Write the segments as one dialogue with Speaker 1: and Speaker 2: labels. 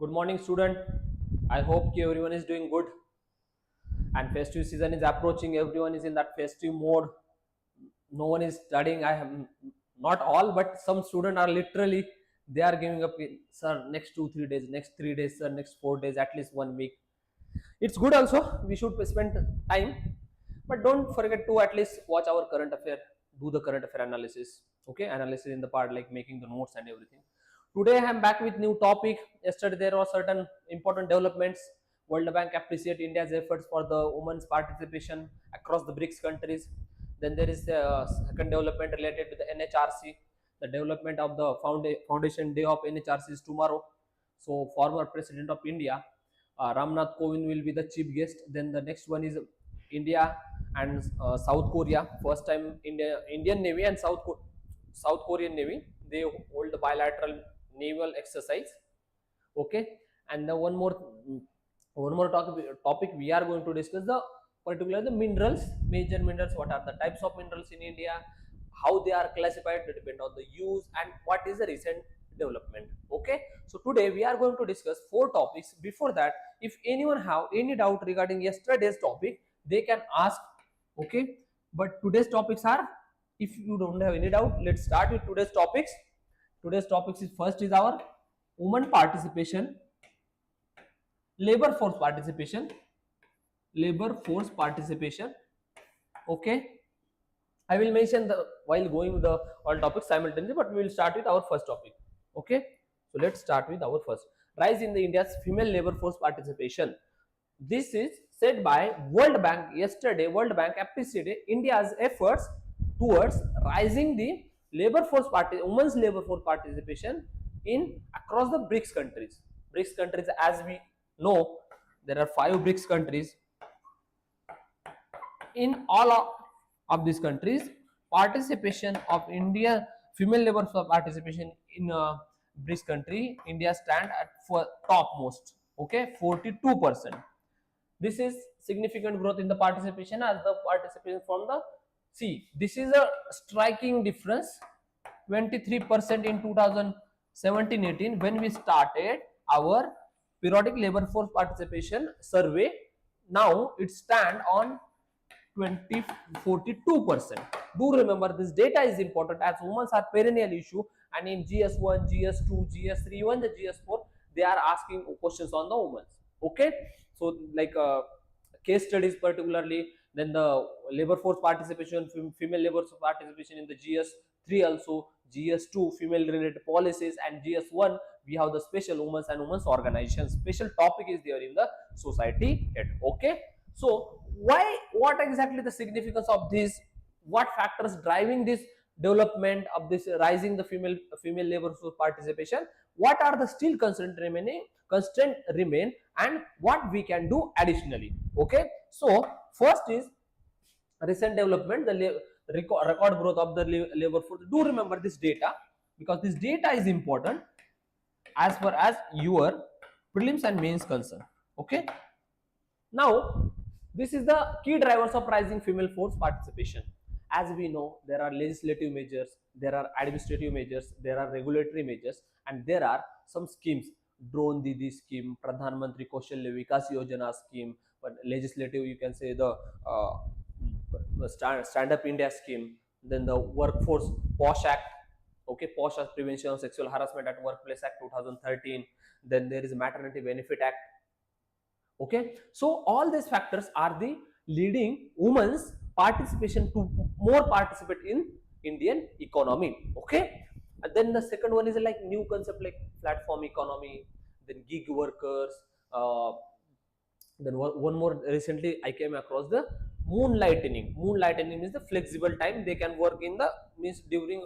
Speaker 1: Good morning, student. I hope everyone is doing good. And festive season is approaching. Everyone is in that festive mode. No one is studying. I have not all, but some students are literally they are giving up. Sir, next 2 3 days, next 3 days, sir, next 4 days, at least 1 week. It's good also. We should spend time, but don't forget to at least watch our current affair. Do the current affair analysis. Okay, analysis in the part like making the notes and everything. Today I am back with new topic. Yesterday there were certain important developments. World Bank appreciate India's efforts for the women's participation across the BRICS countries. Then there is a second development related to the NHRC. The development of the foundation day of NHRC is tomorrow. So former President of India, Ramnath Kovind will be the chief guest. Then the next one is India and South Korea. First time Indian Navy and South Korean Navy they hold the bilateral naval exercise. Okay, and the one more topic we are going to discuss the particular the minerals, major minerals. What are the types of minerals in India? How they are classified? They depend on the use and what is the recent development. Okay, so today we are going to discuss 4 topics. Before that, if anyone have any doubt regarding yesterday's topic, they can ask. Okay, but today's topics are, if you don't have any doubt, let's start with today's topics. Today's topics is first is our women participation, labor force participation. Okay, I will mention the while going with the all topics simultaneously, but we will start with our first topic. Okay, so let's start with our first rise in the India's female labor force participation. This is said by World Bank yesterday. World Bank appreciated India's efforts towards rising the women's labor force participation in across the BRICS countries. BRICS countries, as we know, there are 5 BRICS countries. In all of these countries, participation of India female labor force participation in BRICS country, India stand at for topmost. Okay, 42%. This is significant growth in the participation as the participation from the this is a striking difference. 23% in 2017-18 when we started our periodic labor force participation survey. Now it stand on 42%. Do remember this data is important as women are perennial issue, and in GS1, GS2, GS3, even the GS4 they are asking questions on the women. Okay, so like case studies particularly, then the labor force participation, female labor force participation in the GS3, also GS2 female related policies, and GS1 we have the special women's and women's organizations. Special topic is there in the society head. Okay, so what exactly the significance of this? What factors driving this development of this rising the female labor force participation? What are the still constraint remain and what we can do additionally? Okay, so first is recent development, the record growth of the labor force. Do remember this data because this data is important as far as your prelims and mains concern. Okay, now this is the key drivers of rising female force participation. As we know, there are legislative measures, there are administrative measures, there are regulatory measures, and there are some schemes. Drone Didi scheme, Pradhan Mantri Kaushalya Vikas Yojana scheme, but legislative you can say the Stand Up India scheme, then the Workforce POSH Act. Okay, POSH as Prevention of Sexual Harassment at Workplace Act 2013. Then there is Maternity Benefit Act. Okay, so all these factors are the leading women's participation to more participate in Indian economy. Okay, and then the second one is like new concept like platform economy, then gig workers. Then one more recently I came across the moonlightening. Moonlightening is the flexible time they can work in the means during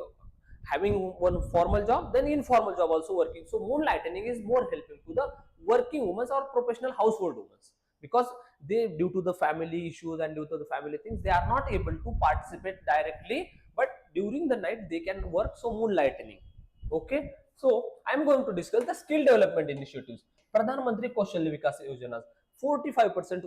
Speaker 1: having one formal job, then informal job also working. So moonlightening is more helping to the working women or professional household women, because they, due to the family issues and due to the family things, they are not able to participate directly, but during the night they can work. So moonlightening. Okay, so I am going to discuss the skill development initiatives. Pradhan Mantri Kaushalya Vikas Yojanas, 45%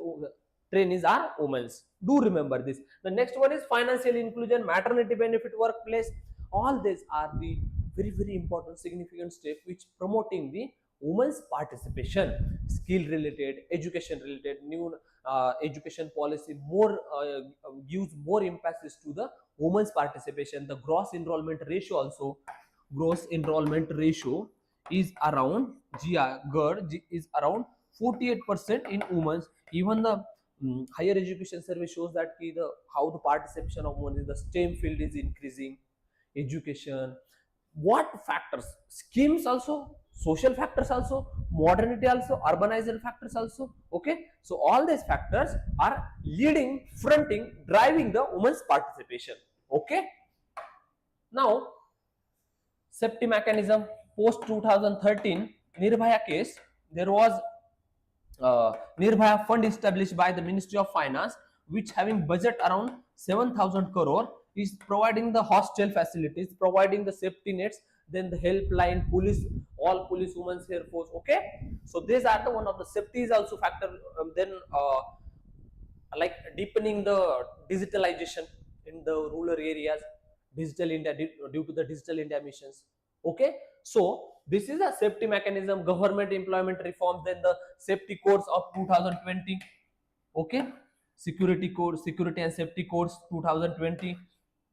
Speaker 1: trainees are women. Do remember this. The next one is financial inclusion, maternity benefit, workplace. All these are the very important significant step which promoting the women's participation, skill related, education related, new education policy more gives more emphasis to the women's participation. The gross enrollment ratio also, gross enrollment ratio is around is around 48% in women's. Even the higher education survey shows that the how the participation of women in the STEM field is increasing. Education, what factors, schemes also, social factors also, modernity also, urbanization factors also. Okay, so all these factors are leading, fronting, driving the women's participation. Okay, now safety mechanism. Post 2013 Nirbhaya case, there was Nirbhaya fund established by the Ministry of Finance, which having budget around 7,000 crore, is providing the hostel facilities, providing the safety nets, then the helpline, police, all police women's air force. Okay, so these are the one of the safety is also factor. Then like deepening the digitalization in the rural areas, digital India, due to the digital India missions. Okay, so this is a safety mechanism. Government employment reforms, then the safety codes of 2020. Okay, security code, security and safety codes 2020.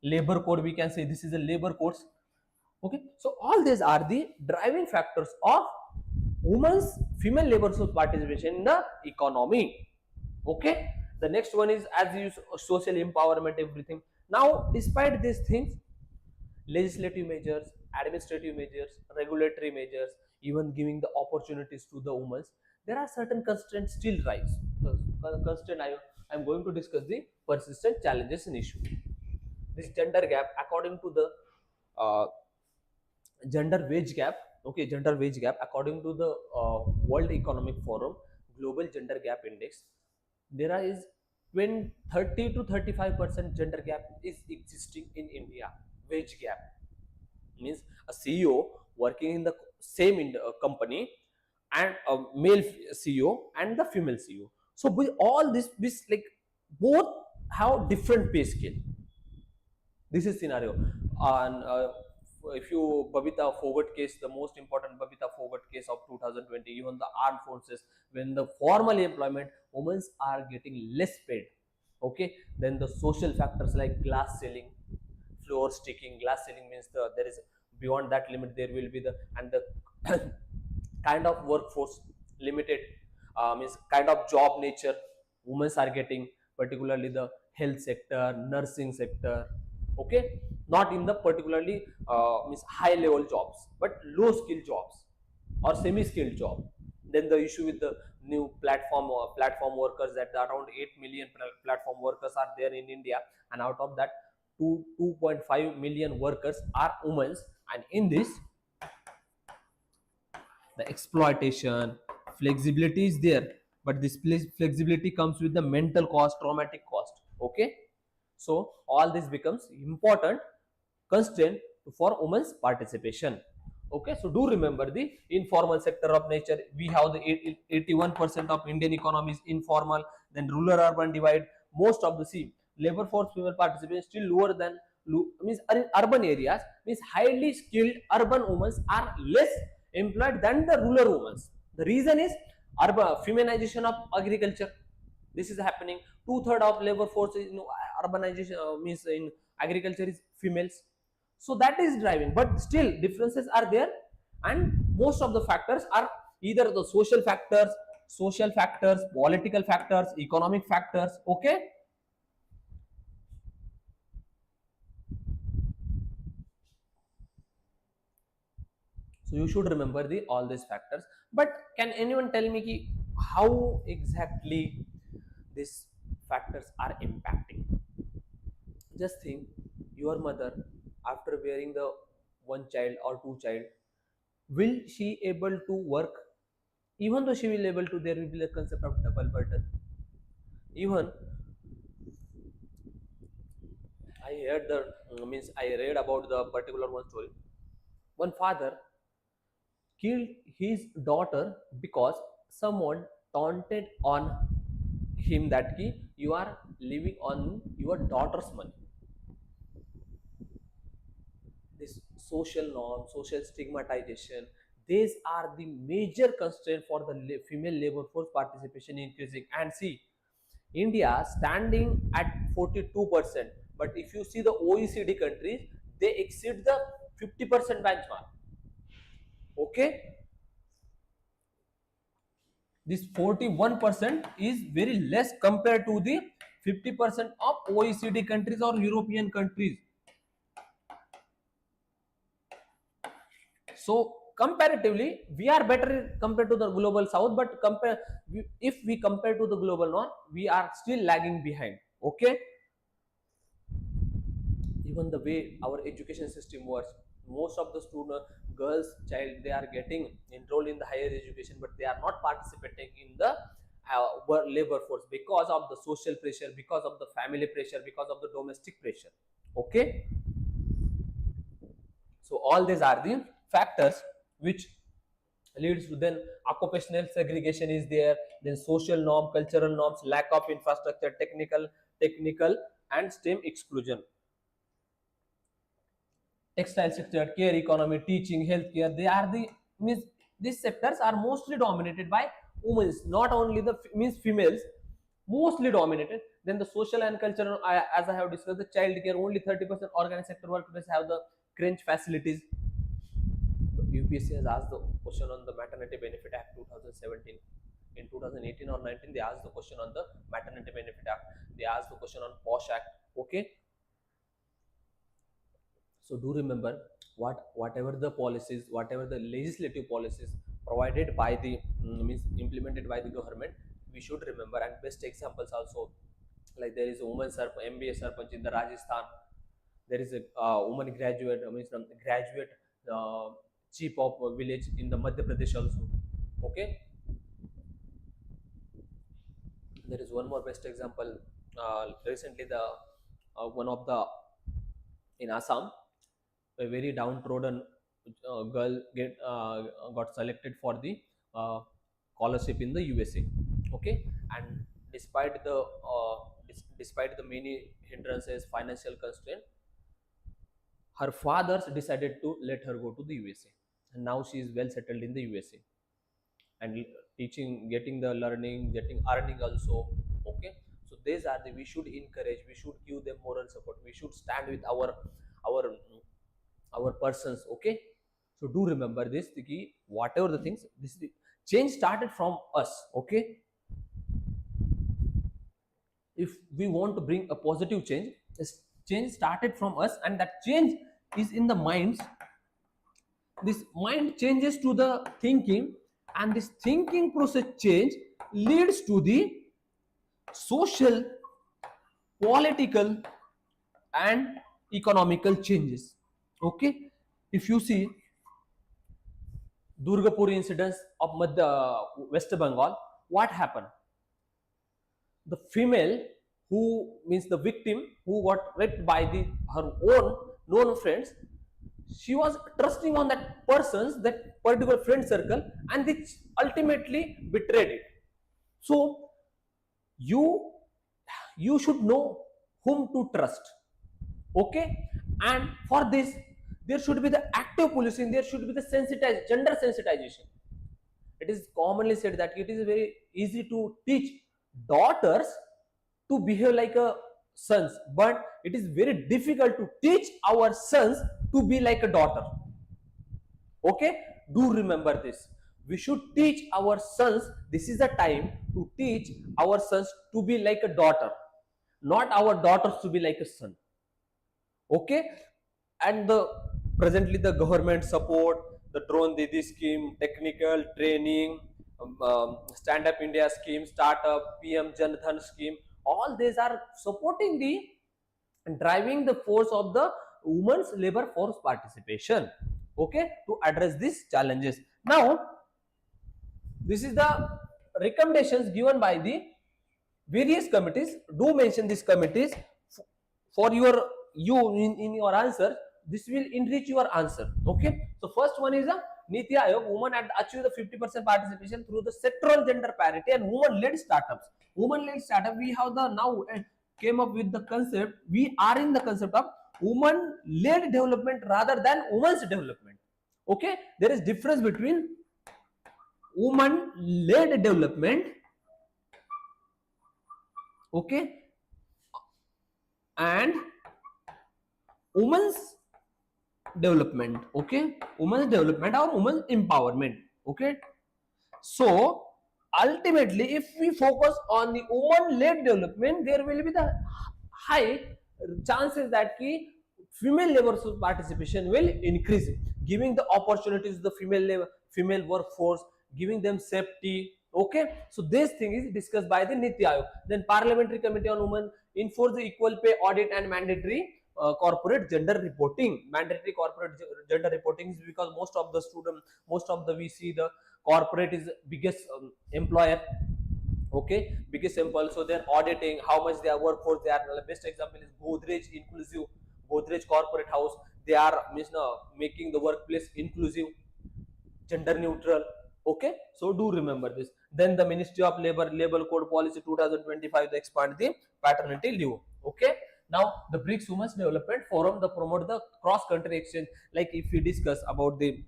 Speaker 1: Labor code, we can say this is a labor codes. Okay, so all these are the driving factors of women's, female labor force participation in the economy. Okay, the next one is as you social empowerment, everything. Now despite these things, legislative measures, administrative measures, regulatory measures, even giving the opportunities to the women, there are certain constraints still rise. Constraint I am going to discuss the persistent challenges and issue. This gender gap, according to the uh, gender wage gap. Okay, gender wage gap, according to the World Economic Forum Global Gender Gap Index, there is 30 to 35% gender gap is existing in India. Wage gap means a CEO working in the same in the company, and a male CEO and the female CEO. So with all this like both have different pay scale. This is scenario. And if you Babita Fogart case, the most important Babita Fogart case of 2020, even the armed forces, when the formal employment, women are getting less paid. Okay, then the social factors like glass ceiling, floor sticking. Glass ceiling means there is beyond that limit there will be the, and the kind of workforce limited, means kind of job nature women are getting, particularly the health sector, nursing sector. Okay, not in the particularly means high level jobs, but low skill jobs or semi skilled job. Then the issue with the new platform workers, that around 8 million platform workers are there in India, and out of that 2.5 million workers are women. And in this, the exploitation, flexibility is there, but this flexibility comes with the mental cost, traumatic cost. Okay, so all this becomes important constraint for women's participation. Okay, so do remember the informal sector of nature. We have the 81% of Indian economy is informal. Then rural urban divide, most of the labor force female participation is still lower than means in urban areas, means highly skilled urban women are less employed than the rural women. The reason is urban feminization of agriculture. This is happening. Two-thirds of labor force is urbanization, means in agriculture is females. So that is driving, but still differences are there, and most of the factors are either the social factors, political factors, economic factors. Okay, so you should remember the all these factors. But can anyone tell me ki how exactly these factors are impacting? Just think, your mother, after bearing the one child or two child, will she able to work? Even though she will able to, there will be the concept of double burden. Even I heard the means I read about the particular one story. One father killed his daughter because someone taunted on him that ki, you are living on your daughter's money. This social norm, social stigmatization, These are the major constraint for the female labor force participation increasing. And see, India standing at 42%, but if you see the OECD countries, they exceed the 50% benchmark. Okay, this 41% is very less compared to the 50% of OECD countries or European countries. So comparatively, we are better compared to the global south, but if we compare to the global north, we are still lagging behind. Okay, even the way our education system works, most of the student girls child, they are getting enrolled in the higher education, but they are not participating in the labor force because of the social pressure, because of the family pressure, because of the domestic pressure. Okay, so all these are the factors which leads to then occupational segregation is there, then social norm, cultural norms, lack of infrastructure, technical and STEM exclusion. Textile sector, care economy, teaching, healthcare, they are the means these sectors are mostly dominated by women, not only the means females, mostly dominated. Then the social and cultural, as I have discussed, the child care, only 30% organized sector workplace have the crunch facilities. UPSC has asked the question on the Maternity Benefit Act 2017. In 2018 or 19, they asked the question on the Maternity Benefit Act. They asked the question on POSH Act. Okay. So do remember, whatever the policies, whatever the legislative policies provided by the means implemented by the government, we should remember. And best examples also, like there is a woman MBA Sarpanch in the Rajasthan. There is a woman graduate, means graduate chief of a village in the Madhya Pradesh also. Okay. There is one more best example. Recently, the one of the in Assam, a very downtrodden girl got selected for the scholarship in the USA. Okay, and despite the many hindrances, financial constraint, her fathers decided to let her go to the USA, and now she is well settled in the USA and teaching, getting the learning, getting earning also. Okay, so these are the, we should encourage, we should give them moral support, we should stand with our our persons. Okay, so do remember this, the key, whatever the things, this change started from us. Okay, if we want to bring a positive change, this change started from us, and that change is in the minds. This mind changes to the thinking, and this thinking process change leads to the social, political and economical changes. Okay, if you see Durgapur incidents of West Bengal, what happened? The female who means the victim who got raped by her own known friends, she was trusting on that person's, that particular friend circle, and which ultimately betrayed it. So you should know whom to trust. Okay, and for this there should be the active policing, there should be the gender sensitization. It is commonly said that it is very easy to teach daughters to behave like a sons, but it is very difficult to teach our sons to be like a daughter. Okay, do remember this. We should teach our sons, this is the time to teach our sons to be like a daughter, not our daughters to be like a son. Okay, and presently the government support the drone Didi scheme, technical training, stand up India scheme, startup, PM Jan Dhan scheme, all these are supporting the and driving the force of the women's labor force participation. Okay, to address these challenges. Now this is the recommendations given by the various committees. Do mention these committees for your in your answer. This will enrich your answer. Okay, so first one is a Niti Aayog, women had achieved the 50% participation through the sectoral gender parity and women-led startups. Women-led startup, we have the now came up with the concept. We are in the concept of women-led development rather than women's development. Okay, there is difference between woman-led development, okay, and women's development, okay, women's development or women's empowerment, okay. So ultimately, if we focus on the woman-led development, there will be the high chances that ki female labor force participation will increase, giving the opportunities to the female workforce, giving them safety. Okay, so this thing is discussed by the Niti Aayog. Then Parliamentary Committee on Women enforce the equal pay audit and mandatory corporate gender reporting. Mandatory corporate gender reporting is because most of the we see the corporate is biggest employer, okay, biggest employer, so they're auditing how much their workforce they are. The best example is Godrej inclusive, Godrej corporate house, they are making the workplace inclusive, gender neutral, okay. So do remember this. Then the Ministry of Labor Code Policy 2025, they expand the paternity leave, okay. Now the BRICS Women's Development Forum, the promote the cross country exchange. Like if we discuss about the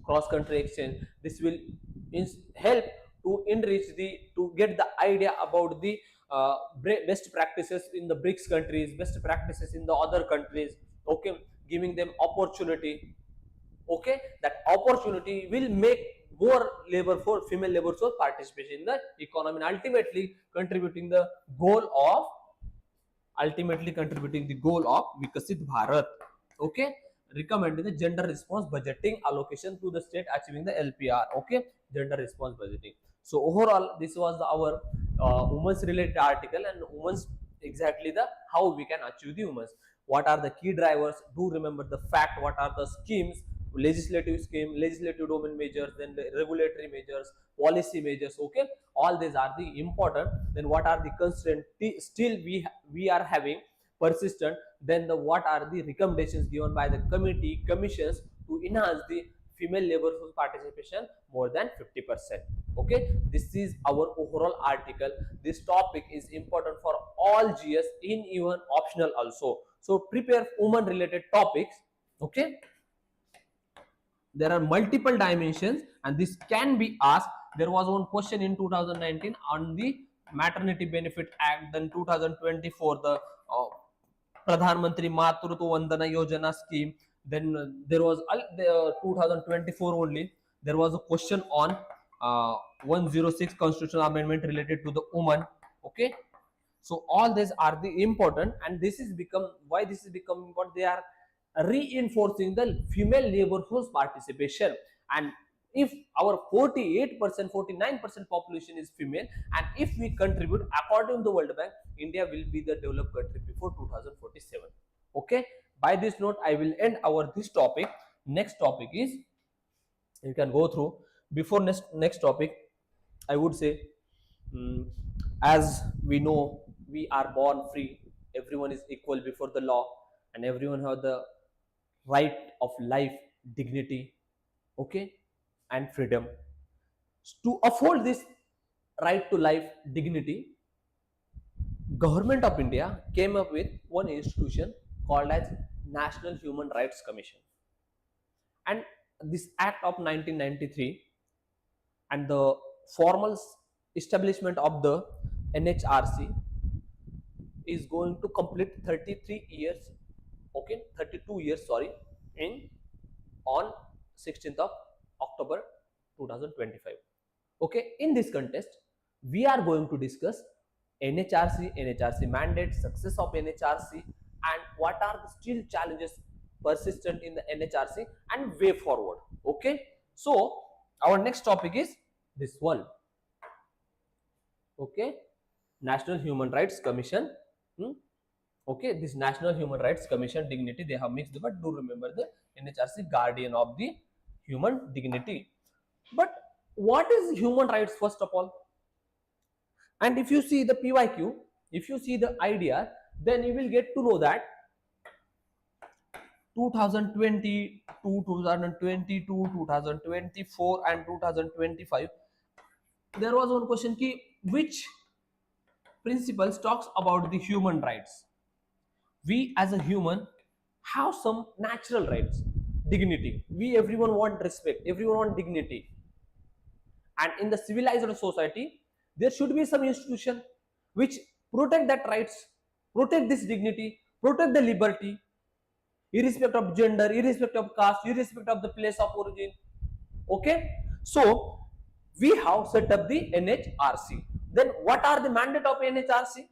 Speaker 1: cross country exchange, this will help to enrich to get the idea about the best practices in the BRICS countries, best practices in the other countries, okay, giving them opportunity, okay. That opportunity will make more female labor force participation in the economy, and ultimately contributing the goal of Vikasit Bharat, okay. Recommending the gender response budgeting allocation to the state achieving the LPR, okay, gender response budgeting. So overall, this was our women's related article, and women's exactly the how we can achieve the women's. What are the key drivers? Do remember the fact. What are the schemes? Legislative scheme, legislative domain measures, then the regulatory measures, policy measures, okay. All these are the important. Then what are the constraints still we are having persistent? Then the what are the recommendations given by the commissions to enhance the female labor force participation more than 50%, okay. This is our overall article. This topic is important for all GS, in even optional also. So prepare woman related topics, okay. There are multiple dimensions and this can be asked. There was one question in 2019 on the Maternity Benefit Act, then 2024 the Pradhan Mantri Matrutva Vandana Yojana scheme. Then there was 2024 only, there was a question on 106 constitutional amendment related to the woman, okay. So all these are the important, and this is become why this is becoming what they are reinforcing the female labor force participation. And if our 48%, 49% population is female, and if we contribute according to the World Bank, India will be the developed country before 2047, okay. By this note, I will end our this topic. Next topic is, you can go through. Before next topic, I would say, as we know, we are born free, everyone is equal before the law, and everyone has the right of life, dignity, okay, and freedom. To uphold this right to life, dignity, Government of India came up with one institution called as National Human Rights Commission. And this Act of 1993 and the formal establishment of the NHRC is going to complete 33 years, okay, 32 years, sorry, on 16th of October 2025. Okay, in this contest, we are going to discuss NHRC mandate, success of NHRC, and what are the still challenges persistent in the NHRC and way forward. Okay, so our next topic is this one. Okay, National Human Rights Commission. Okay, this National Human Rights Commission dignity, they have mixed, but do remember the NHRC guardian of the human dignity. But what is human rights first of all? And if you see the PYQ, if you see the idea, then you will get to know that 2020 to 2022, 2024 and 2025, there was one question ki which principles talks about the human rights. We as a human have some natural rights. dignity. We everyone want respect, everyone want dignity. And in the civilized society, there should be some institution which protect that rights, protect this dignity, protect the liberty, irrespective of gender, irrespective of caste, irrespective of the place of origin. Okay, so we have set up the NHRC. Then what are the mandate of NHRC?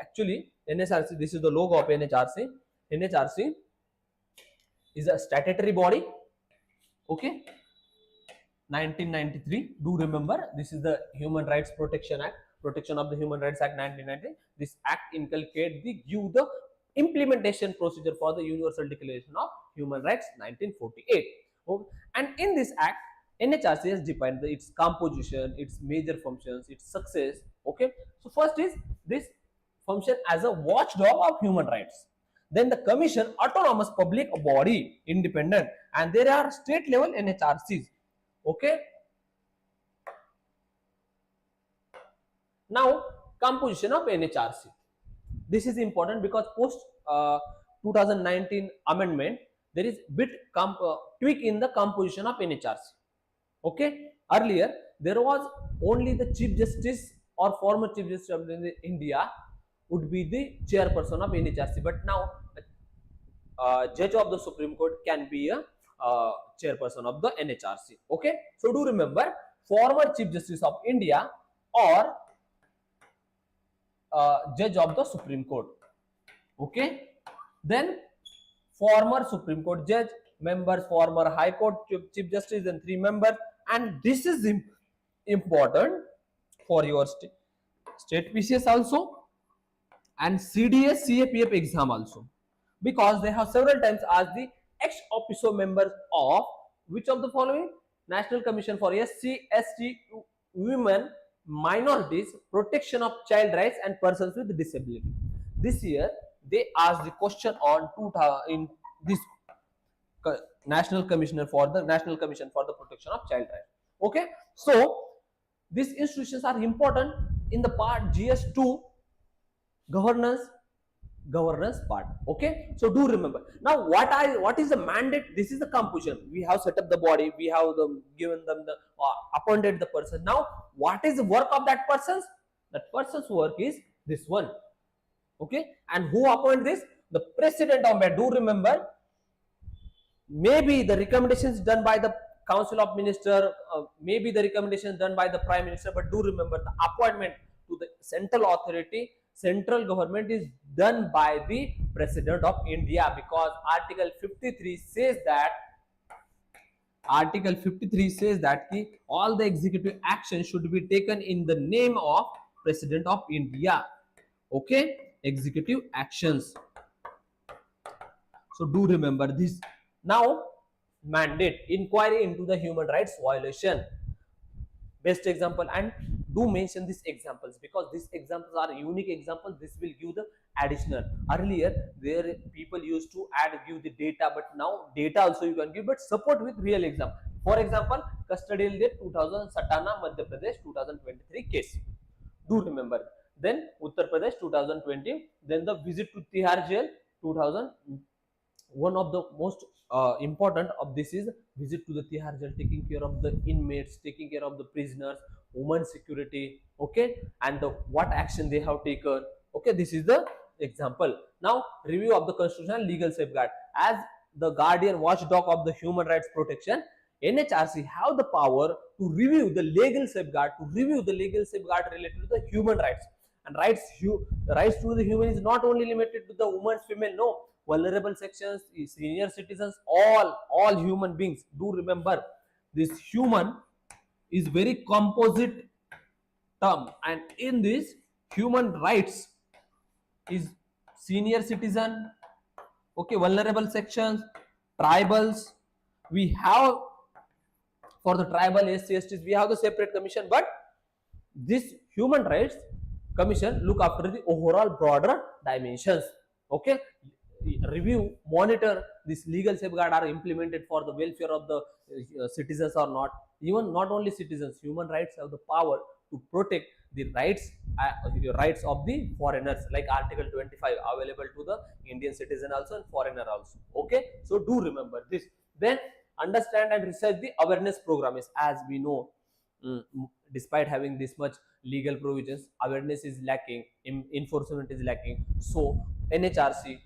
Speaker 1: Actually, NHRC, this is the logo of NHRC. NHRC is a statutory body. Okay, 1993. Do remember, this is the Human Rights Protection Act, Protection of the Human Rights Act 1990. This act inculcates the give the implementation procedure for the Universal Declaration of Human Rights 1948. Okay. And in this act, NHRC has defined its composition, its major functions, its success. Okay, so first is this function as a watchdog of human rights. Then the commission, autonomous public body, independent, and there are state level NHRCs. Okay, now composition of NHRC. This is important because post 2019 amendment, there is bit tweak in the composition of NHRC. Okay, earlier there was only the Chief Justice or former Chief Justice of India would be the chairperson of NHRC, but now judge of the Supreme Court can be a chairperson of the NHRC. Okay, so do remember, former Chief Justice of India or judge of the Supreme Court. Okay, then former Supreme Court judge, members, former High Court Chief Justice, and 3 members. And this is important for your state PCS also and CDS CAPF exam also, because they have several times asked the ex officio members of which of the following: National Commission for SC, ST, Women, Minorities, Protection of Child Rights and Persons with Disability. This year they asked the question on in this National Commission for the Protection of Child Rights. Okay, so these institutions are important in the part GS2 governance part. Okay, so do remember. Now what is the mandate? This is the composition. We have set up the body, we have given them the appointed the person. Now what is the work of that person? That person's work is this one. Okay, and who appoint this? The President of India. Do remember, maybe the recommendations done by the Council of Ministers, maybe the recommendations done by the Prime Minister, but do remember the appointment to the central authority, central government, is done by the President of India, because Article 53 says that all the executive action should be taken in the name of President of India. Okay, executive actions. So do remember this. Now mandate, inquiry into the human rights violation. Best example, and do mention these examples because these examples are unique examples. This will give the additional. Earlier there people used to give the data, but now data also you can give, but support with real example. For example, custodial death 2000 Satana Madhya Pradesh 2023 case. Do remember. Then Uttar Pradesh 2020. Then the visit to Tihar jail 2000. One of the most important of this is visit to the Tihar jail, taking care of the inmates, taking care of the prisoners, women security. Okay, and what action they have taken. Okay, this is the example. Now review of the constitutional legal safeguard. As the guardian watchdog of the human rights protection, NHRC have the power to review the legal safeguard, related to the human rights. And rights to the human is not only limited to the women's, female, no, vulnerable sections, senior citizens, all human beings. Do remember, this human is very composite term, and in this human rights is senior citizen, okay, vulnerable sections, tribals. We have for the tribal SC, STs, we have the separate commission, but this human rights commission look after the overall broader dimensions. Okay, review, monitor this legal safeguard are implemented for the welfare of the citizens or not. Even not only citizens, human rights have the power to protect the rights of the foreigners, like Article 25 available to the Indian citizen also and foreigner also. Okay, so do remember this. Then understand and research the awareness program. Is, as we know, despite having this much legal provisions, awareness is lacking, enforcement is lacking. So NHRC,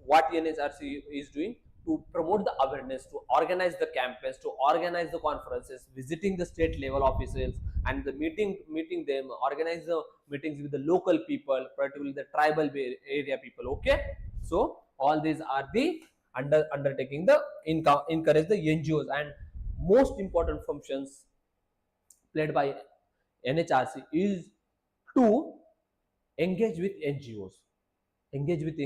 Speaker 1: what NHRC is doing to promote the awareness, to organize the campaigns, to organize the conferences, visiting the state level officials and the meeting them, organize the meetings with the local people, particularly the tribal area people. Okay, so all these are the undertaking the encourage the NGOs, and most important functions played by NHRC is to engage with NGOs, engage with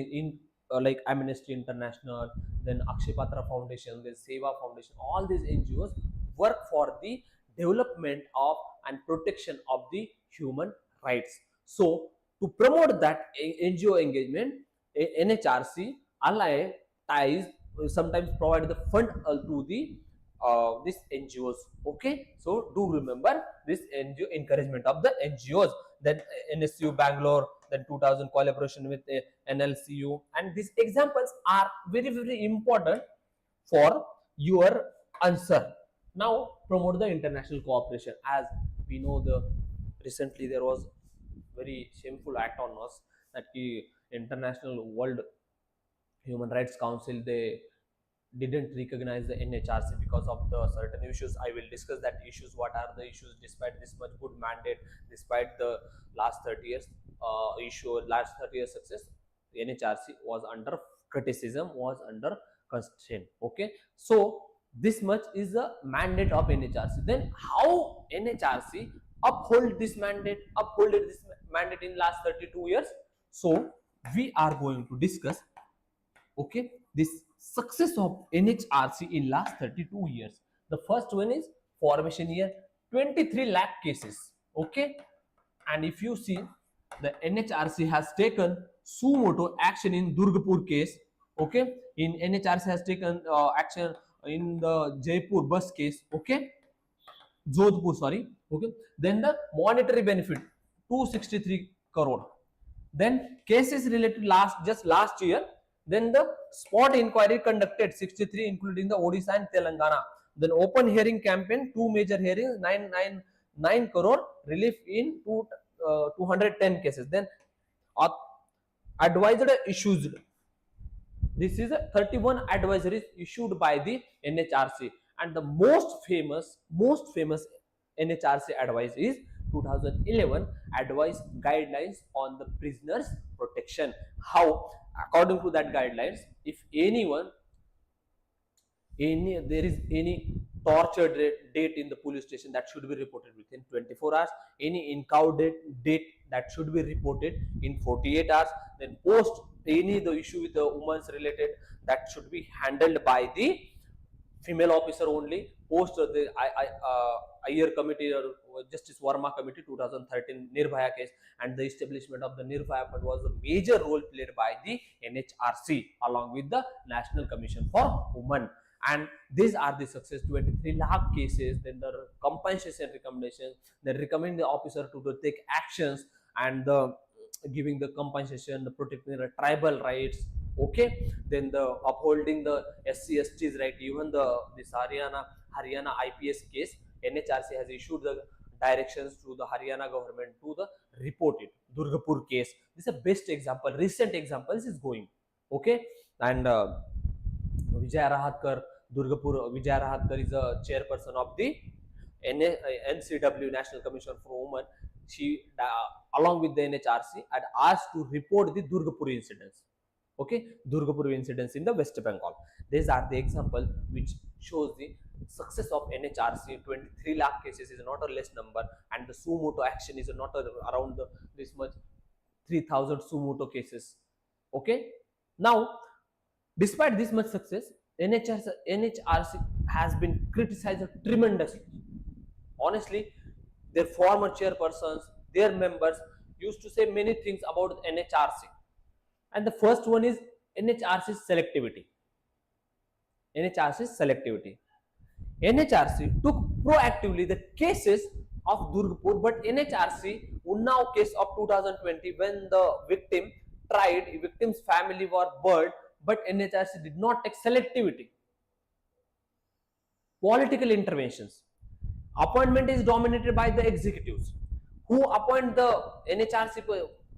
Speaker 1: like Amnesty International, then Akshay Patra Foundation, then Seva Foundation. All these NGOs work for the development of and protection of the human rights. So to promote that NGO engagement, NHRC ally ties sometimes provide the fund to the these NGOs. Okay, so do remember this NGO encouragement of the NGOs. Then NSU Bangalore, then 2000 collaboration with NLCU, and these examples are very important for your answer. Now promote the international cooperation. As we know, the recently there was very shameful act on us that the International World Human Rights Council, they didn't recognize the NHRC because of the certain issues. I will discuss that issues. What are the issues? Despite this much good mandate, despite the last 30 years last 30 years success, the NHRC was under criticism, was under constraint. Okay, so this much is the mandate of NHRC. Then how NHRC upholded this mandate in last 32 years? So we are going to discuss, okay, this success of NHRC in last 32 years. The first one is formation year, 23 lakh cases. Okay, and if you see, the NHRC has taken suo motu action in Durgapur case. Okay, in NHRC has taken action in the Jaipur bus case. Okay, Jodhpur, sorry. Okay, then the monetary benefit 263 crore. Then cases related last year. Then the spot inquiry conducted 63, including the Odisha and Telangana. Then open hearing campaign, 2 major hearings, 9 crore relief in 210 cases. Then advised issues. This is 31 advisories issued by the NHRC, and the most famous NHRC advice is 2011 advice guidelines on the prisoners protection. How, according to that guidelines, if there is any torture date in the police station, that should be reported within 24 hours. Any incowed date that should be reported in 48 hours. Then post any the issue with the women's related, that should be handled by the female officer only. Post the IR committee or Justice Verma committee 2013 Nirbhaya case, and the establishment of the Nirbhaya Fund was a major role played by the NHRC along with the National Commission for Women. And these are the success, 23 lakh cases. Then the compensation recommendations, they recommend the officer to take actions, and the giving the compensation, the protecting the tribal rights. Okay, then the upholding the SC/STs right. Even this Haryana IPS case, NHRC has issued the directions to the Haryana government to the report it. Durgapur case, this is a best example, recent examples is going. Okay, and Vijay Rahatkar, Durgapur, Vijay Rahatkar is a chairperson of the NCW, National Commission for Women. She, along with the NHRC, had asked to report the Durgapur incidents. Okay, Durgapur incidents in the West Bengal. These are the example which shows the success of NHRC. 23 lakh cases is not a less number, and the suo motu action is not around this much, 3000 suo motu cases. Okay, now despite this much success, NHRC has been criticized tremendously. Honestly, their former chairpersons, their members used to say many things about NHRC. And the first one is NHRC selectivity. NHRC selectivity. NHRC took proactively the cases of Durgapur, but NHRC Unnao case of 2020, when the victim's family were burned, but NHRC did not take selectivity. Political interventions. Appointment is dominated by the executives. Who appoint the NHRC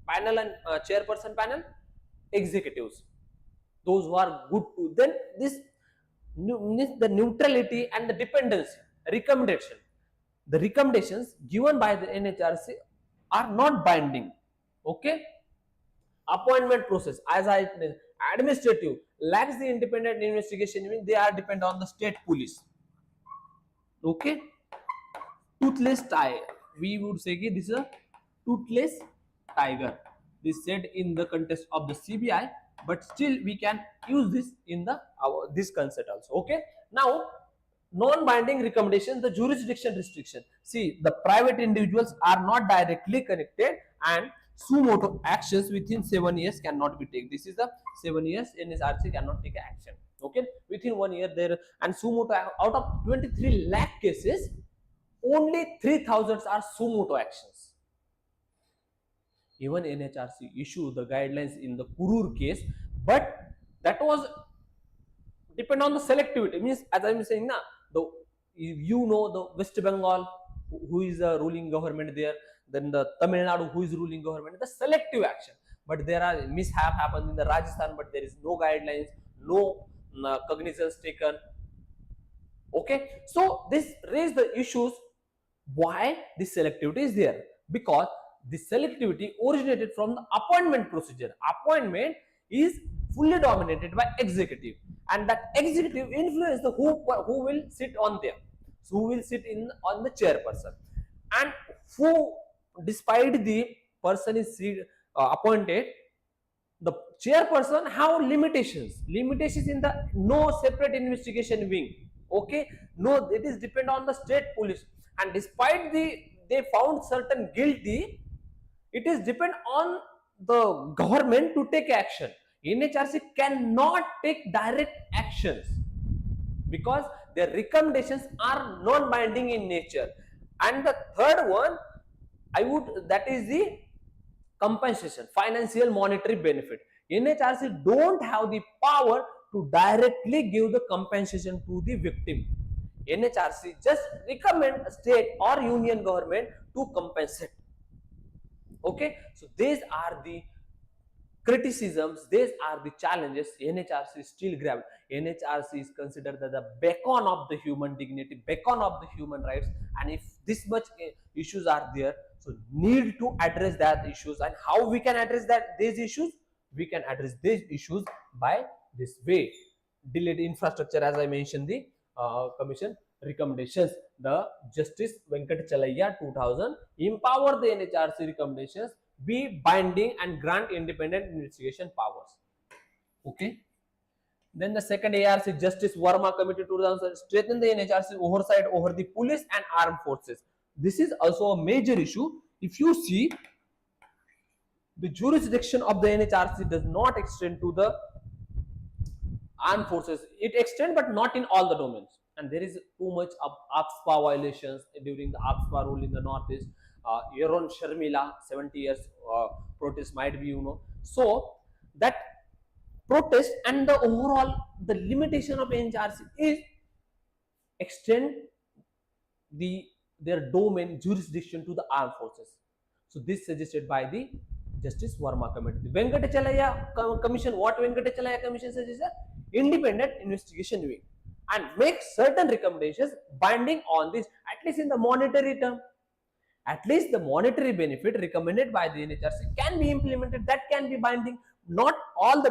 Speaker 1: panel and chairperson panel? Executives. Those who are good to. Then this the neutrality and the dependency recommendation. The recommendations given by the NHRC are not binding. Okay. Appointment process, as I administrative, lacks the independent investigation, means they are dependent on the state police. Okay. Toothless tiger, we would say this is a toothless tiger. This said in the context of the CBI, but still we can use this in the this concept also. Okay. Now, non-binding recommendation, the jurisdiction restriction. See, the private individuals are not directly connected, and suo motu actions within 7 years cannot be taken. This is the 7 years NHRC cannot take action. Okay, within 1 year there, and suo motu, out of 23 lakh cases, only 3,000 are suo motu actions. Even NHRC issued the guidelines in the Kurur case, but that was depend on the selectivity. Means, as I am saying, the West Bengal, who is a ruling government there, then the Tamil Nadu, who is ruling government, the selective action. But there are mishap happened in the Rajasthan, but there is no guidelines, no cognizance taken. Okay, so this raised the issues why this selectivity is there, because the selectivity originated from the appointment procedure. Appointment is fully dominated by executive, and that executive influence the who will sit on there, so who will sit on the chairperson, and who, despite the person is appointed, the chairperson have limitations in the no separate investigation wing. Okay, no, it is depend on the state police, and despite they found certain guilty, it is depend on the government to take action. NHRC cannot take direct actions because their recommendations are non-binding in nature. And the third one, that is the compensation, financial monetary benefit. NHRC don't have the power to directly give the compensation to the victim. NHRC just recommend a state or union government to compensate. Okay, so these are the criticisms, these are the challenges NHRC still grab. NHRC is considered the beacon of the human dignity, beacon of the human rights, and if this much issues are there, so need to address that issues. And how we can address these issues? We can address these issues by this way: delayed infrastructure, as I mentioned, the commission recommendations. The Justice Venkatachalaya 2000 empower the NHRC recommendations be binding and grant independent investigation powers. Okay. Then the second ARC Justice Verma Committee 2000 strengthen the NHRC oversight over the police and armed forces. This is also a major issue. If you see, the jurisdiction of the NHRC does not extend to the armed forces. It extends, but not in all the domains. And there is too much of APSPA violations during the APSPA rule in the Northeast. Yeron Sharmila, 70 years protest might be, So that protest and the overall, the limitation of NHRC is extend their domain jurisdiction to the armed forces. So this suggested by the Justice Verma Committee. The Venkatachalaya Commission, what Venkatachalaya Commission suggests? Independent investigation wing, and make certain recommendations binding on this, at least in the monetary term. At least the monetary benefit recommended by the NHRC can be implemented, that can be binding. Not all the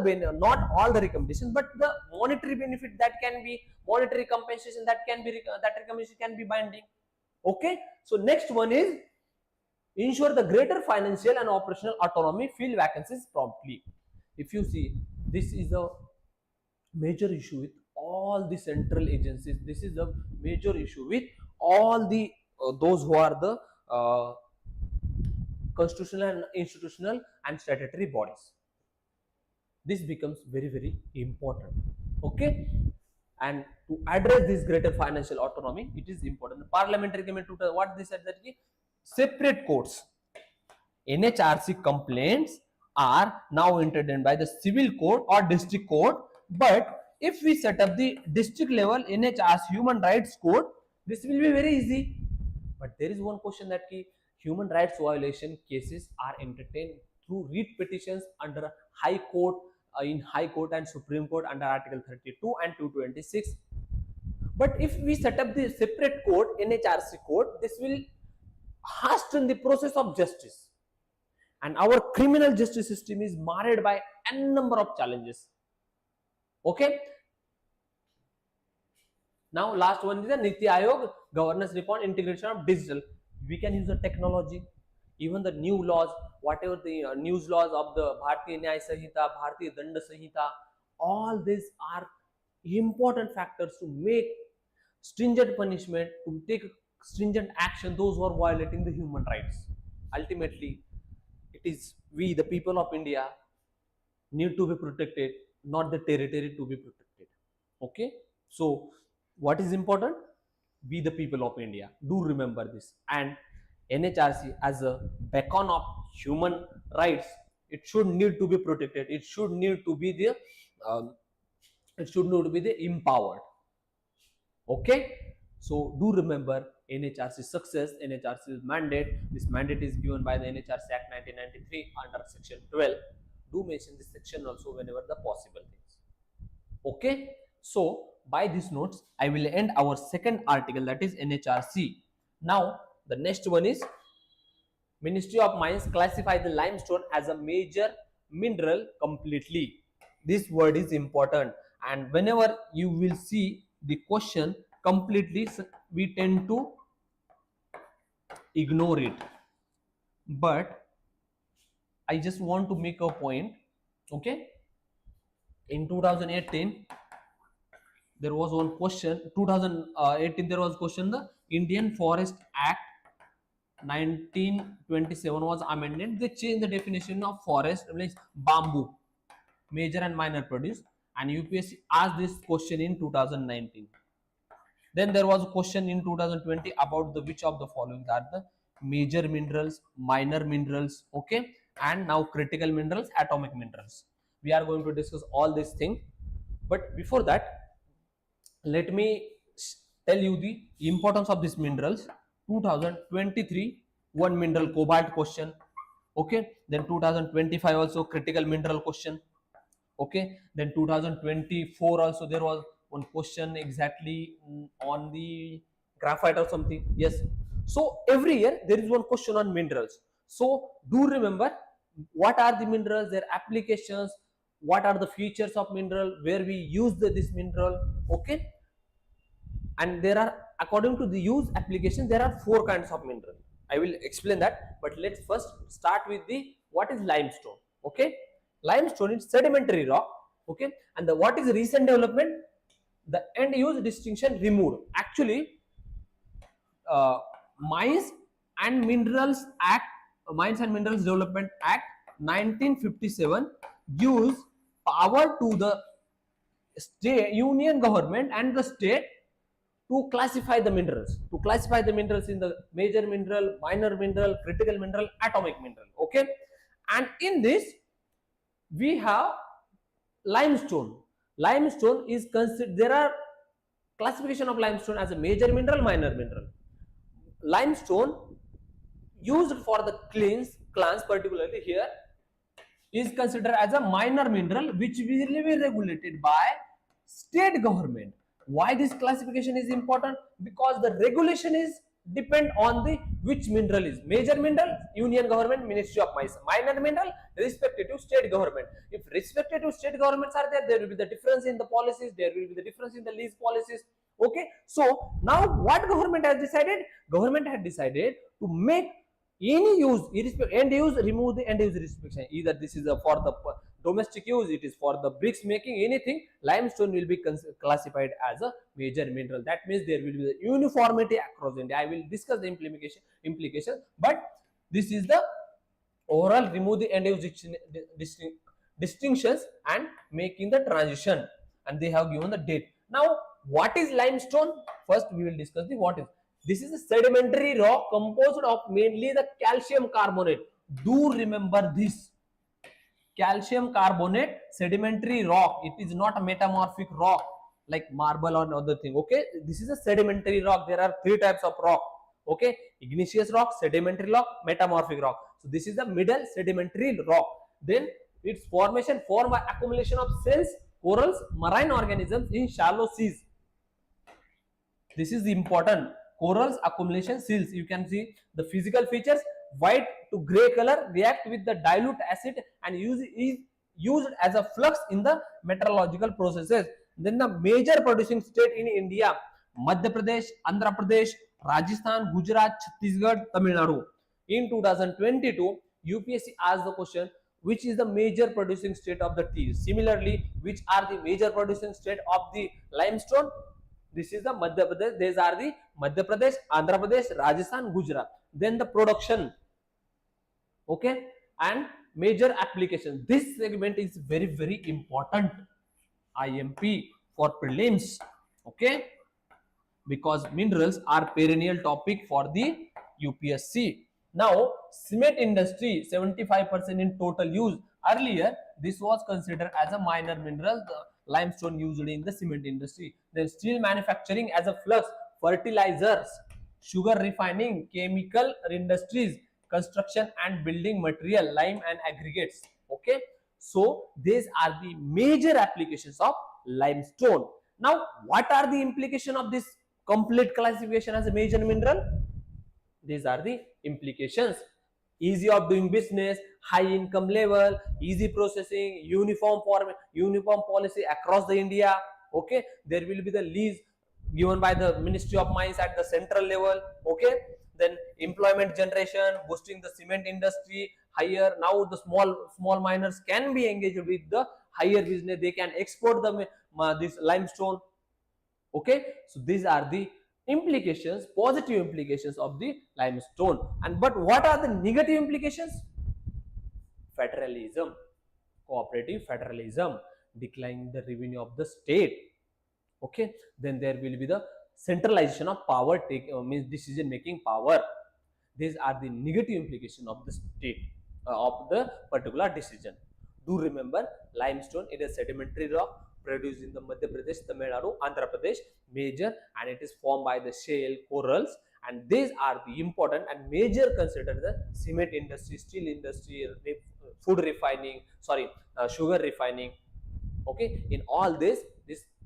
Speaker 1: recommendations, but the monetary benefit, that can be monetary compensation, that recommendation can be binding. Okay, so next one is ensure the greater financial and operational autonomy, fill vacancies promptly. If you see, this is a major issue with all the central agencies. This is a major issue with all the those who are the constitutional and institutional and statutory bodies. This becomes very, very important. Okay, and to address this greater financial autonomy, it is important. The parliamentary committee, what they said, that separate courts, NHRC complaints are now entertained by the civil court or district court. But if we set up the district level NHRC human rights court, this will be very easy. But there is one question, that human rights violation cases are entertained through writ petitions under high court, in high court and supreme court under article 32 and 226. But if we set up the separate court, NHRC court, this will hasten the process of justice, and our criminal justice system is marred by n number of challenges. Okay, now last one is the Niti Aayog governance reform integration of digital. We can use the technology, even the new laws, whatever the news laws of the Bharatiya Nyaya Sanhita, Bharatiya Danda Sanhita, all these are important factors to make stringent punishment, to take stringent action those who are violating the human rights. Ultimately, it is we, the people of India, need to be protected, not the territory to be protected. Okay, so what is important? We, the people of India, do remember this. And NHRC as a beacon of human rights, it should need to be protected. It should need to be the empowered. Okay, so do remember NHRC's success, NHRC's mandate. This mandate is given by the NHRC Act 1993 under section 12. Do mention this section also whenever the possible things. Okay, so by these notes, I will end our second article, that is NHRC. Now, the next one is Ministry of Mines classify the limestone as a major mineral completely. This word is important, and whenever you will see the question completely, we tend to ignore it. But I just want to make a point. Okay, in 2018 there was one question. 2018 there was question, the Indian Forest Act 1927 was amended. They changed the definition of forest, like bamboo, major and minor produce, and UPSC asked this question in 2019. Then there was a question in 2020 about the which of the following are the major minerals, minor minerals, okay, and now critical minerals, atomic minerals. We are going to discuss all these things, but before that, let me tell you the importance of these minerals. 2023 one mineral cobalt question, okay, then 2025 also critical mineral question, okay, then 2024 also there was one question exactly on the graphite or something. Yes, so every year there is one question on minerals. So do remember what are the minerals, their applications, what are the features of mineral, where we use this mineral. Okay, and there are, according to the use application, there are 4 kinds of mineral. I will explain that, but let's first start with the what is limestone. Okay, limestone is sedimentary rock. Okay, and what is recent development? The end use distinction removed. Actually, Mines and Minerals Development Act 1957 gives power to the state, union government and the state to classify the minerals, in the major mineral, minor mineral, critical mineral, atomic mineral. Okay, and in this we have limestone. Limestone is considered, there are classification of limestone as a major mineral, minor mineral. Limestone used for the clans particularly here is considered as a minor mineral, which will be regulated by state government. Why this classification is important? Because the regulation is depend on the which mineral is major mineral, union government, Ministry of Mines, minor mineral, respective state government. If respective state governments are there, there will be the difference in the policies, there will be the difference in the lease policies. Okay, so now what government has decided? Government had decided to make any use, end use, remove the end use restriction. Either this is for the domestic use, it is for the bricks making, anything, limestone will be classified as a major mineral. That means there will be the uniformity across India. I will discuss the implication, but this is the overall remove the end use distinctions and making the transition, and they have given the date. Now what is limestone? First we will discuss the what is. This is a sedimentary rock composed of mainly the calcium carbonate. Do remember this. Calcium carbonate sedimentary rock. It is not a metamorphic rock like marble or other thing. Okay, this is a sedimentary rock. There are three types of rock. Okay, igneous rock, sedimentary rock, metamorphic rock. So this is the middle sedimentary rock. Then its formation formed by accumulation of shells, corals, marine organisms in shallow seas. This is important. Corals accumulation seals. You can see the physical features. White to gray color react with the dilute acid and is used as a flux in the meteorological processes. Then the major producing state in India: Madhya Pradesh, Andhra Pradesh, Rajasthan, Gujarat, Chhattisgarh, Tamil Nadu. In 2022, UPSC asked the question, which is the major producing state of the tea? Similarly, which are the major producing state of the limestone? This is the Madhya Pradesh. These are the Madhya Pradesh, Andhra Pradesh, Rajasthan, Gujarat. Then the production. Okay, and major application. This segment is very important. IMP for prelims. Okay, because minerals are perennial topic for the UPSC. Now, cement industry 75% in total use. Earlier, this was considered as a minor mineral, the limestone used in the cement industry. Then steel manufacturing as a flux, fertilizers, sugar refining, chemical industries, construction and building material, lime and aggregates. Okay, so these are the major applications of limestone. Now, what are the implications of this complete classification as a major mineral? These are the implications: easy of doing business, high income level, easy processing, uniform policy across the India. Okay, there will be the lease given by the Ministry of Mines at the central level. Okay, then employment generation, boosting the cement industry higher. Now the small miners can be engaged with the higher business. They can export this limestone. Okay, so these are the implications, positive implications of the limestone. And but what are the negative implications? Federalism, cooperative federalism, declining the revenue of the state. Okay, then there will be the centralization of power, means decision making power. These are the negative implications of the state, of the particular decision. Do remember, limestone is a sedimentary rock produced in the Madhya Pradesh, Tamil Nadu, Andhra Pradesh major, and it is formed by the shale, corals, and these are the important and major considered the cement industry, steel industry, food refining, sugar refining. Okay, in all this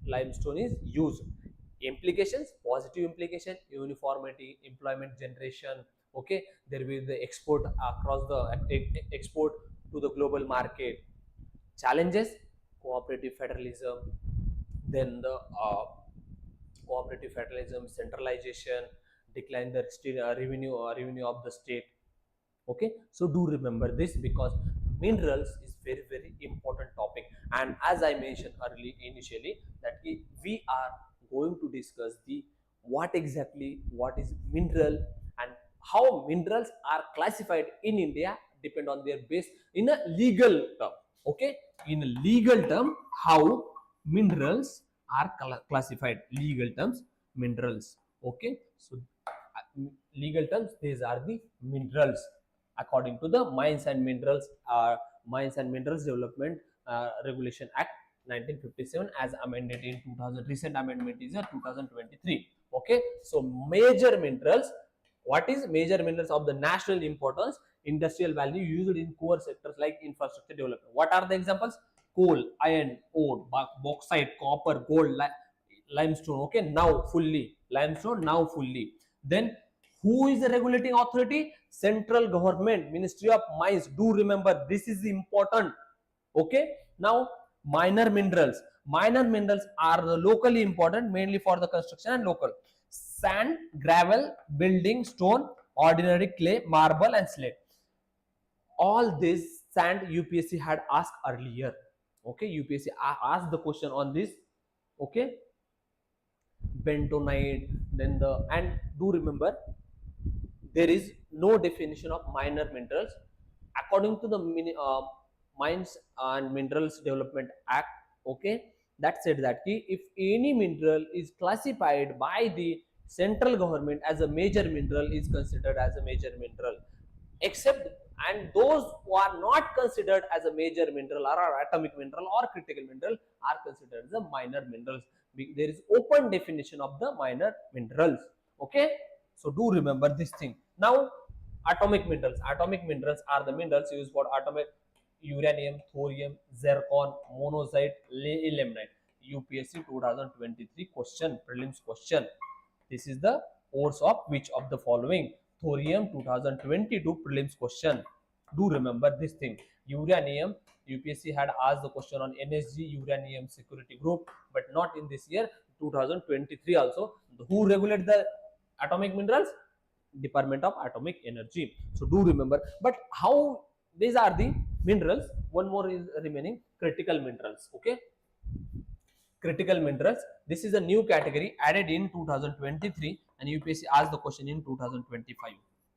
Speaker 1: limestone is used. Implications: positive implication, uniformity, employment generation. Okay, there will be the export across the export to the global market. Challenges: cooperative federalism, then the cooperative federalism, centralization, decline the revenue of the state. Okay, so do remember this, because minerals is very important topic. And as I mentioned initially, that we are going to discuss the what is mineral and how minerals are classified in India, depend on their base in a legal term. Okay, in a legal term, how minerals are classified, legal terms, minerals. Okay, so legal terms, these are the minerals according to the Mines and Minerals Development Regulation Act 1957 as amended in 2000. Recent amendment is 2023. Okay, so major minerals. What is major minerals of the national importance, industrial value, used in core sectors like infrastructure development? What are the examples? Coal, iron ore, bauxite, copper, gold, limestone. Okay, now fully limestone, now fully. Then who is the regulating authority? Central government, Ministry of Mines. Do remember, this is important. Okay, now minor minerals. Minor minerals are locally important, mainly for the construction and local. Sand, gravel, building, stone, ordinary clay, marble and slate. All this sand UPSC had asked earlier. Okay, UPSC asked the question on this. Okay, bentonite, then and do remember, there is no definition of minor minerals according to the Mines and Minerals Development Act, okay, that said that if any mineral is classified by the central government as a major mineral is considered as a major mineral, except and those who are not considered as a major mineral or atomic mineral or critical mineral are considered as a minor minerals. There is open definition of the minor minerals, okay. So do remember this thing. Now atomic minerals are the minerals used for atomic uranium, thorium, zircon, monazite, ilmenite. UPSC 2023 question, prelims question. This is the ores of which of the following? Thorium 2022 prelims question. Do remember this thing. Uranium, UPSC had asked the question on NSG, uranium security group, but not in this year 2023 also. Who regulate the atomic minerals? Department of Atomic Energy. So do remember. But how these are the minerals? One more is remaining, critical minerals, okay. Critical minerals, this is a new category added in 2023 and UPSC asked the question in 2025,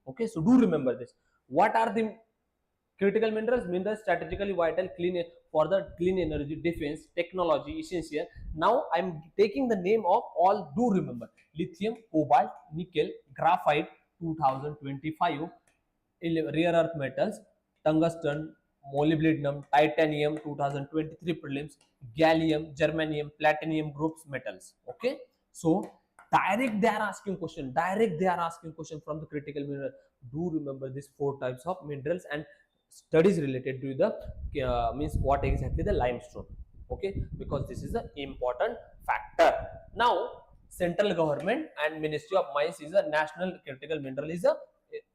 Speaker 1: okay. So do remember this. What are the critical minerals? Minerals strategically vital clean for the clean energy, defense, technology, essential. Now I am taking the name of all. Do remember: lithium, cobalt, nickel, graphite 2025, rare earth metals, tungsten, molybdenum, titanium 2023 prelims, gallium, germanium, platinum groups metals. Okay, so direct they are asking question. Direct they are asking question from the critical mineral. Do remember these four types of minerals and studies related to the means what exactly the limestone, okay, because this is an important factor. Now central government and Ministry of Mines is a national critical mineral is a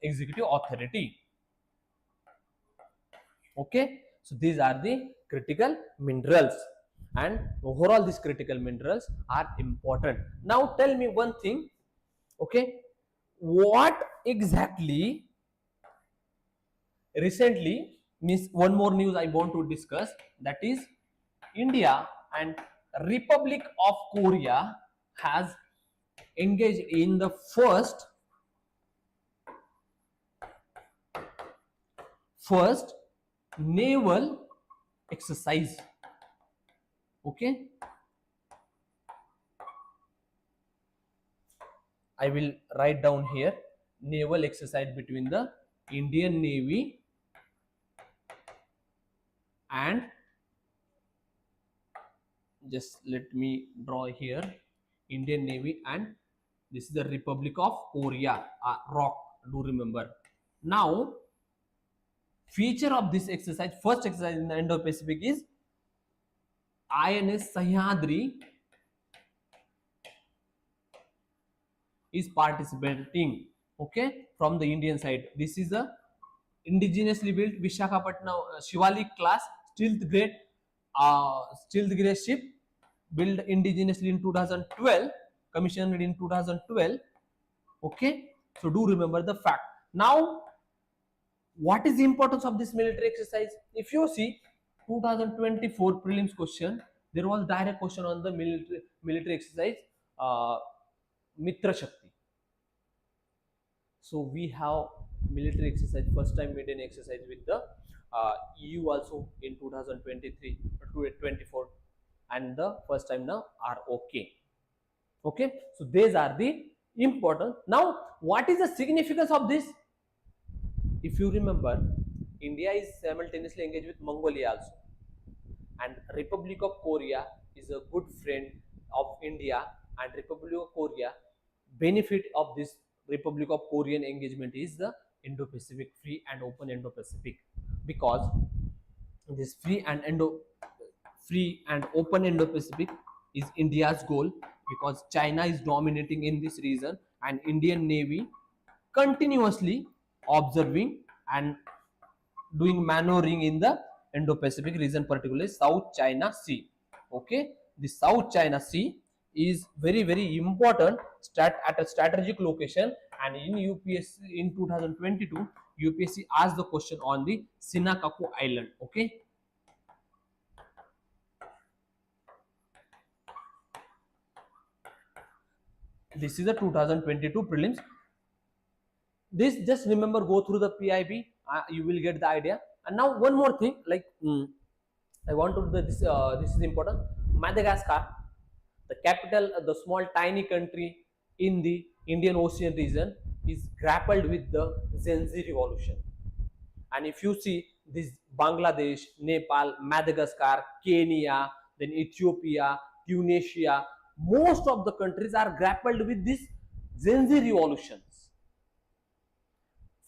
Speaker 1: executive authority, okay. So these are the critical minerals and overall these critical minerals are important. Now tell me one thing, okay, what exactly recently means one more news I want to discuss, that is India and Republic of Korea has engaged in the first naval exercise, okay. I will write down here naval exercise between the Indian Navy and, just let me draw here, Indian Navy and this is the Republic of Korea, rock, do remember. Now feature of this exercise, first exercise in the Indo-Pacific is INS Sahyadri is participating, okay, from the Indian side. This is a indigenously built Vishakhapatnam Shivalik class stealth grade ship built indigenously in 2012, commissioned in 2012, okay. So do remember the fact. Now what is the importance of this military exercise? If you see 2024 prelims question, there was direct question on the military exercise, Mitra Shakti. So we have military exercise, first time made an exercise with the EU also in 2023 24 and the first time now ROK, okay. So these are the important. Now what is the significance of this? If you remember, India is simultaneously engaged with Mongolia also, and Republic of Korea is a good friend of India, and Republic of Korea benefit of this Republic of Korean engagement is the Indo-Pacific, free and open Indo-Pacific, because this free and open Indo-Pacific is India's goal, because China is dominating in this region and Indian Navy continuously observing and doing maneuvering in the Indo-Pacific region, particularly South China Sea, okay. The South China Sea is very important at a strategic location, and in UPSC in 2022 UPSC asked the question on the Sinakaku Island, okay. This is the 2022 prelims. This just remember, go through the PIB, you will get the idea, And now one more thing, like I want to do this. This is important. Madagascar, the capital, the small tiny country in the Indian Ocean region, is grappled with the Gen Z revolution. And if you see this, Bangladesh, Nepal, Madagascar, Kenya, then Ethiopia, Tunisia, most of the countries are grappled with this Gen Z revolutions.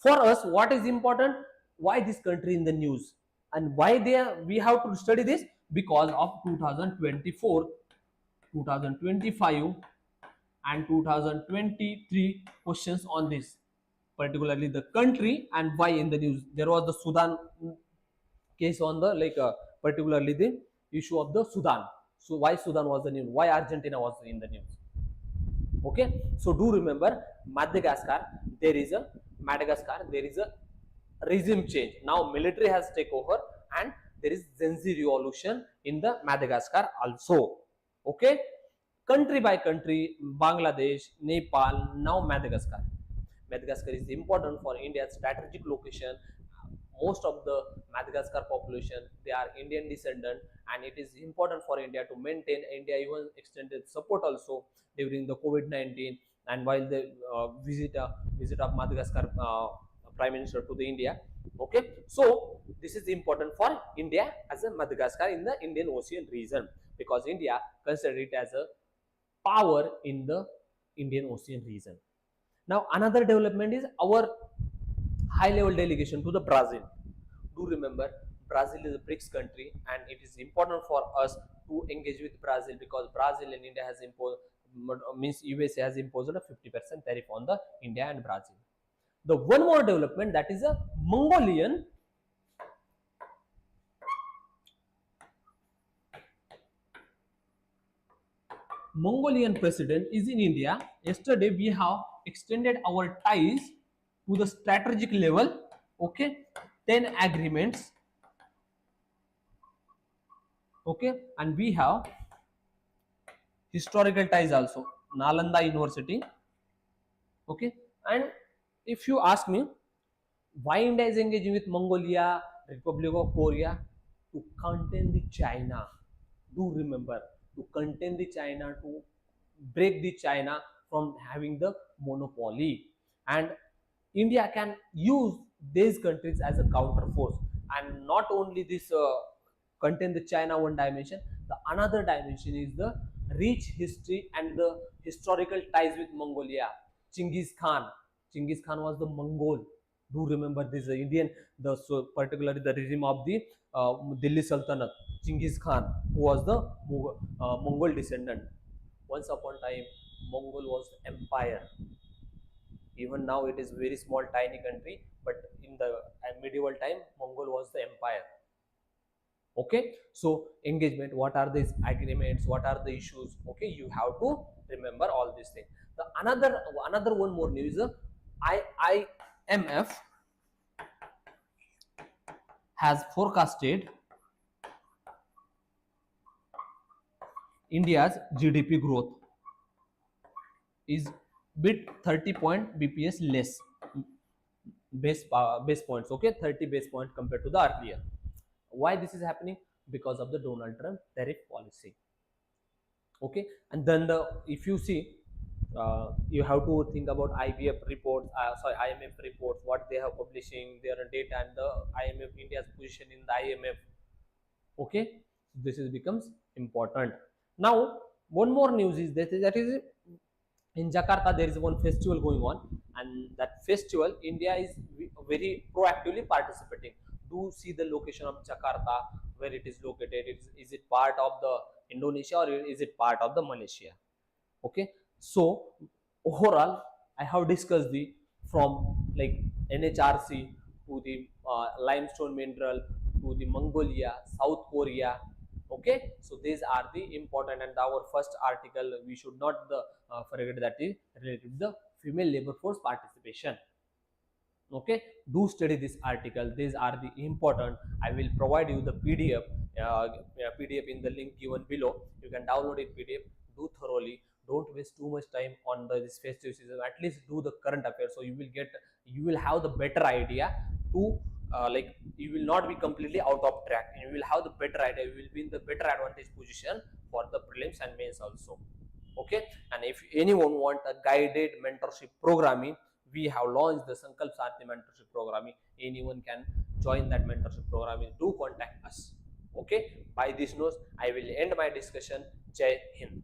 Speaker 1: For us, what is important? Why this country in the news, and why they are, we have to study this? Because of 2024, 2025 and 2023 questions on this, particularly the country and why in the news. There was the Sudan case on the, like particularly the issue of the Sudan. So why Sudan was the news, why Argentina was in the news. Okay, so do remember, Madagascar, there is a regime change. Now military has taken over, and there is Gen Z revolution in the Madagascar also. Okay, country by country, Bangladesh, Nepal, now Madagascar. Madagascar is important for India's strategic location. Most of the Madagascar population, they are Indian descendant, and it is important for India to maintain. India even extended support also during the COVID-19, and while the visit of Madagascar Prime Minister to the India. Okay, so this is important for India as a Madagascar in the Indian Ocean region, because India consider it as a power in the Indian Ocean region. Now another development is our high level delegation to the Brazil. Do remember, Brazil is a BRICS country, and it is important for us to engage with Brazil, because Brazil and India has imposed, means USA has imposed a 50% tariff on the India and Brazil. The one more development, that is a Mongolian president is in India. Yesterday we have extended our ties to the strategic level. Okay, 10 agreements. Okay, and we have historical ties also, Nalanda University. Okay, and if you ask me why India is engaging with Mongolia, Republic of Korea, to contain the China. Do remember, to contain the China, to break the China from having the monopoly, and India can use these countries as a counter force. And not only this contain the China one dimension, the another dimension is the rich history and the historical ties with Mongolia. Chinggis Khan. Chinggis Khan was the Mongol. Do remember this Indian, the so particularly the regime of the Delhi Sultanate. Chinggis Khan, who was the Mongol descendant. Once upon a time, Mongol was empire. Even now it is very small tiny country, but in the medieval time, Mongol was the empire. Okay, so engagement, what are these agreements, what are the issues? Okay, you have to remember all these things. The another one more news, IMF has forecasted India's GDP growth is bit 30 point BPS less, base points. Okay, 30 base point compared to the earlier. Why this is happening? Because of the Donald Trump tariff policy. Okay, and then if you see, you have to think about IMF reports, what they have publishing their data, and the IMF, India's position in the IMF. Okay, this is becomes important. Now one more news is that is in Jakarta there is one festival going on, and that festival India is very proactively participating. Do see the location of Jakarta, where it is located. Is it part of the Indonesia, or is it part of the Malaysia? Okay, so overall I have discussed the from like NHRC to the limestone mineral to the Mongolia, South Korea. Okay, so these are the important, and our first article we should not forget, that is related to the female labor force participation. Okay, do study this article. These are the important. I will provide you the PDF in the link given below. You can download it PDF. Do thoroughly. Don't waste too much time on this festive season. At least do the current affairs, so you will have the better idea to like you will not be completely out of track, and you will have the better idea, you will be in the better advantage position for the prelims and mains also. Okay, and if anyone want a guided mentorship programming, we have launched the Sankalp Sarthi mentorship programming. Anyone can join that mentorship programming. Do contact us. Okay, by this note I will end my discussion. Jai Hind.